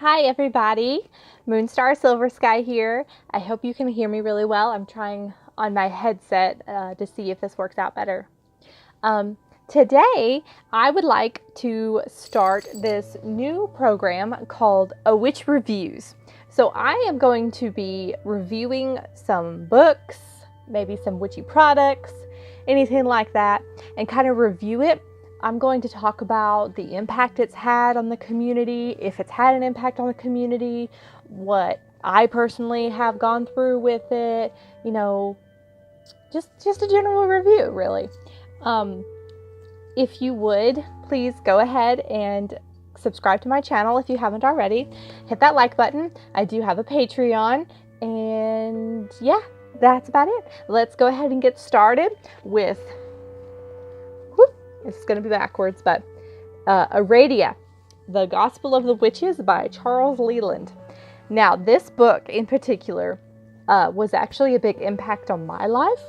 Hi everybody, Moonstar Silver Sky here. I hope you can hear me really well. I'm trying on my headset to see if this works out better. Today I would like to start this new program called A Witch Reviews. So I am going to be reviewing some books, maybe some witchy products, anything like that, and kind of review it. I'm going to talk about the impact it's had on the community, if it's had an impact on the community, what I personally have gone through with it, you know, just a general review, really. If you would, please go ahead and subscribe to my channel if you haven't already. Hit that like button. I do have a Patreon, and yeah, that's about it. Let's go ahead and get started with it's going to be backwards, but Aradia, The Gospel of the Witches by Charles Leland. Now, this book in particular was actually a big impact on my life.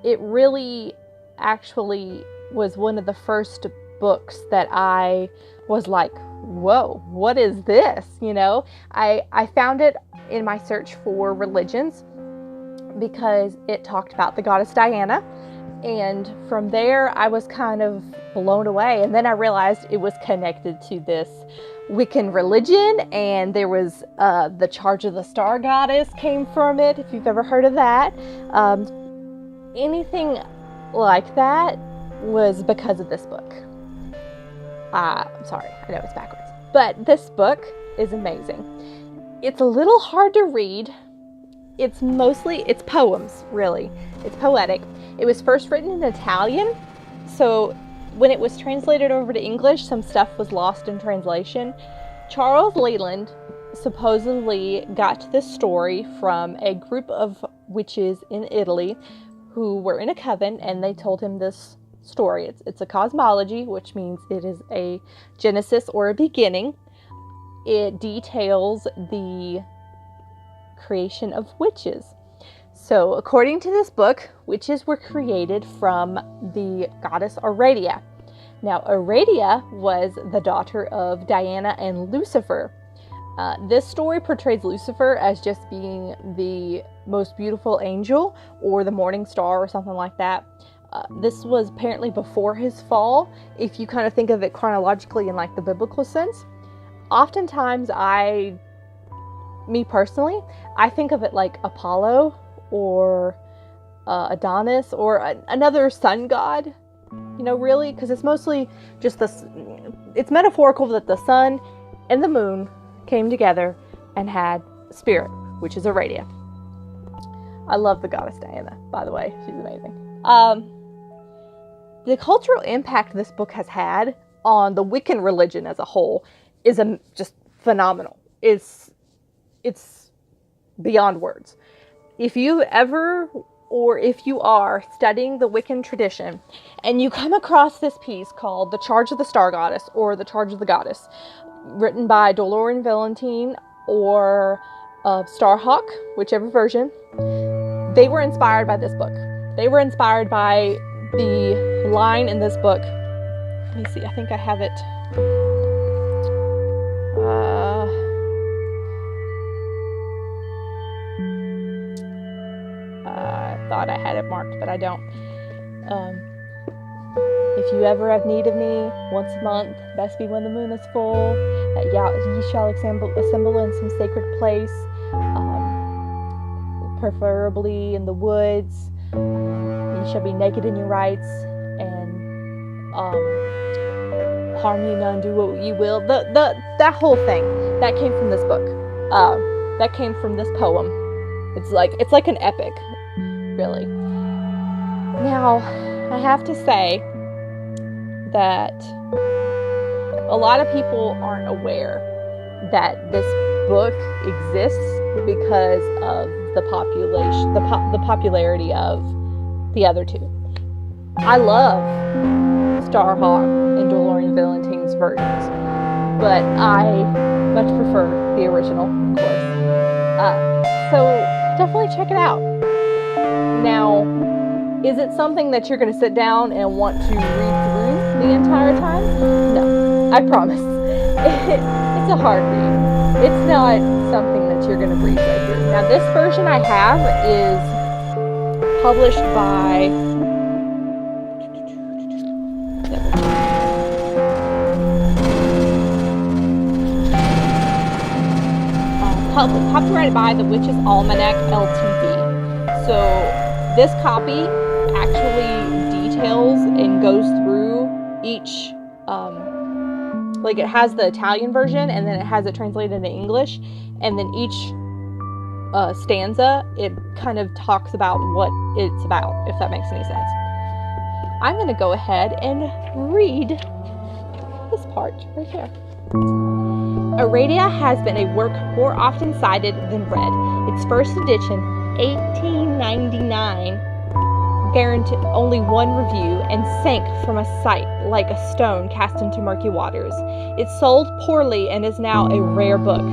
It really actually was one of the first books that I was like, whoa, what is this? You know, I found it in my search for religions because it talked about the goddess Diana. And from there, I was kind of blown away. And then I realized it was connected to this Wiccan religion. And there was the Charge of the Star Goddess came from it, if you've ever heard of that. Anything like that was because of this book. I'm sorry, I know it's backwards. But this book is amazing. It's a little hard to read. It's poems, really. It's poetic. It was first written in Italian, so when it was translated over to English, some stuff was lost in translation. Charles Leland supposedly got this story from a group of witches in Italy who were in a coven, and they told him this story. It's a cosmology, which means it is a genesis or a beginning. It details the creation of witches. So, according to this book, witches were created from the goddess Aradia. Now, Aradia was the daughter of Diana and Lucifer. This story portrays Lucifer as just being the most beautiful angel or the morning star or something like that. This was apparently before his fall, if you kind of think of it chronologically in like the biblical sense. Oftentimes, me personally, I think of it like Apollo or Adonis or another sun god, you know, really, because it's mostly just it's metaphorical that the sun and the moon came together and had spirit, which is Aradia. I love the goddess Diana, by the way. She's amazing. The cultural impact this book has had on the Wiccan religion as a whole is just phenomenal. It's beyond words. If you ever, or if you are studying the Wiccan tradition and you come across this piece called The Charge of the Star Goddess or The Charge of the Goddess, written by Dolores Valentine or Starhawk, whichever version, they were inspired by this book. They were inspired by the line in this book. Let me see, I think I have it. I thought I had it marked, but I don't. If you ever have need of me, once a month, best be when the moon is full. Ye shall assemble in some sacred place, preferably in the woods. You shall be naked in your rights, and harm you none, do what you will. That whole thing that came from this book. That came from this poem. It's like an epic, really. Now, I have to say that a lot of people aren't aware that this book exists because of the popularity of the other two. I love Starhawk and Dolores Valentine's versions, but I much prefer the original, of course. So definitely check it out. Now, is it something that you're going to sit down and want to read through the entire time? No, I promise. It's a hard read. it's not something that you're going to breeze right through. Now, this version I have is published by copyrighted by the Witch's Almanac Ltd. So this copy actually details and goes through each, like it has the Italian version and then it has it translated into English, and then each stanza, it kind of talks about what it's about, if that makes any sense. I'm going to go ahead and read this part right here. Aradia has been a work more often cited than read. Its first edition, 1899, guaranteed only one review and sank from a sight like a stone cast into murky waters. It sold poorly and is now a rare book.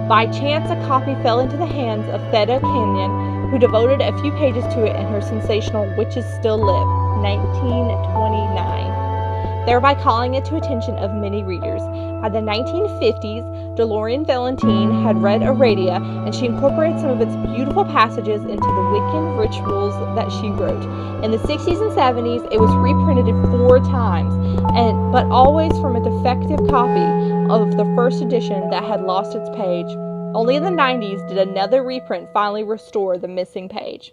By chance, a copy fell into the hands of Theda Kenyon, who devoted a few pages to it in her sensational Witches Still Live, 1929. Thereby calling it to attention of many readers. By the 1950s, Delorian Valentine had read Aradia, and she incorporated some of its beautiful passages into the Wiccan rituals that she wrote. In the 60s and 70s, it was reprinted 4 times, but always from a defective copy of the first edition that had lost its page. Only in the 90s did another reprint finally restore the missing page.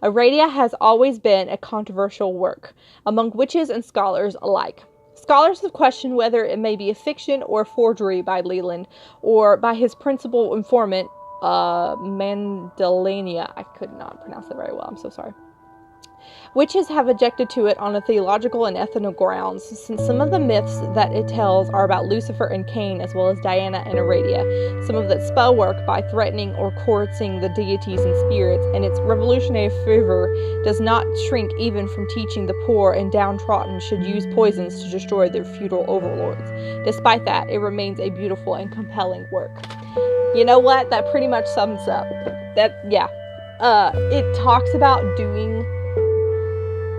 Aradia has always been a controversial work among witches and scholars alike. Scholars have questioned whether it may be a fiction or a forgery by Leland, or by his principal informant, Mandalania. I could not pronounce that very well, I'm so sorry. Witches have objected to it on a theological and ethical grounds, since some of the myths that it tells are about Lucifer and Cain, as well as Diana and Aradia, some of its spell work by threatening or coercing the deities and spirits, and its revolutionary fervor does not shrink even from teaching the poor and downtrodden should use poisons to destroy their feudal overlords. Despite that, it remains a beautiful and compelling work. You know what? That pretty much sums up. It talks about doing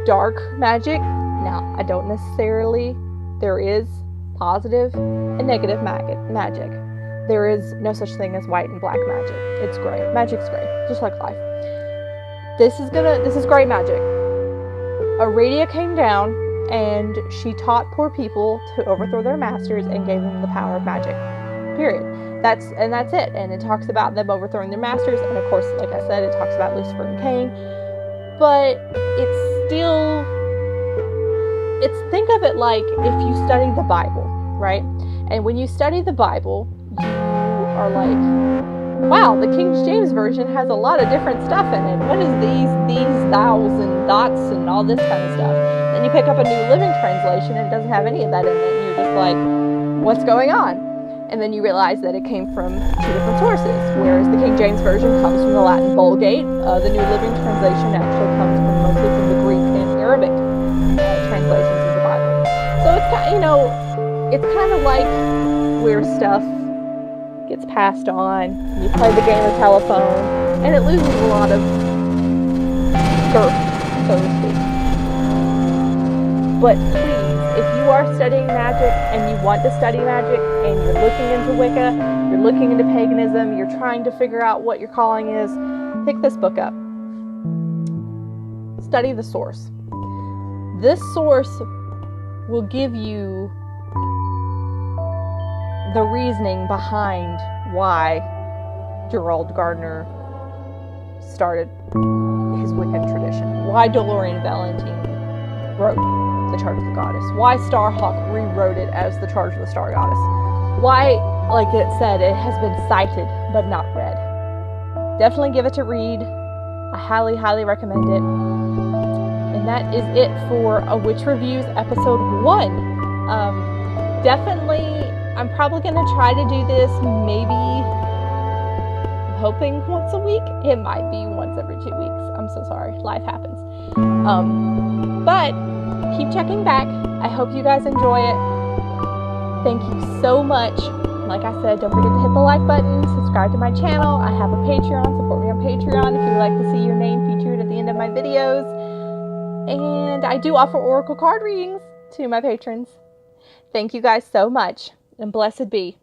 dark magic. Now, I don't necessarily, there is positive and negative magic. There is no such thing as white and black magic. It's gray. Magic's gray, just like life. This is gray magic. Aradia came down and she taught poor people to overthrow their masters and gave them the power of magic. Period. That's it. And it talks about them overthrowing their masters, and of course, like I said, it talks about Lucifer and Cain. But think of it like if you study the Bible, right? And when you study the Bible, you are like, wow, the King James Version has a lot of different stuff in it. What is these thous and dots and all this kind of stuff? Then you pick up a New Living Translation and it doesn't have any of that in it, and you're just like, what's going on? And then you realize that it came from 2 different sources, whereas the King James Version comes from the Latin Vulgate. The New Living Translation actually comes mostly from the Greek and Arabic translations of the Bible. So it's kind of like where stuff gets passed on. You play the game of telephone, and it loses a lot of girth, so to speak. But please, if you are studying magic and you want to study magic and you're looking into Wicca, you're looking into paganism, you're trying to figure out what your calling is, pick this book up. Study the source. This source will give you the reasoning behind why Gerald Gardner started his Wiccan tradition, why Delorian Valentine wrote The Charge of the Goddess, why Starhawk rewrote it as The Charge of the Star Goddess, why, like it said, it has been cited but not read. Definitely give it a read. I highly, highly recommend it. And that is it for A Witch Reviews episode 1. Definitely, I'm probably going to try to do this maybe, I'm hoping once a week. It might be once every 2 weeks. I'm so sorry. Life happens. But keep checking back. I hope you guys enjoy it. Thank you so much. Like I said, don't forget to hit the like button, subscribe to my channel. I have a Patreon. Support me on Patreon if you would like to see your name featured at the end of my videos. And I do offer oracle card readings to my patrons. Thank you guys so much, and blessed be.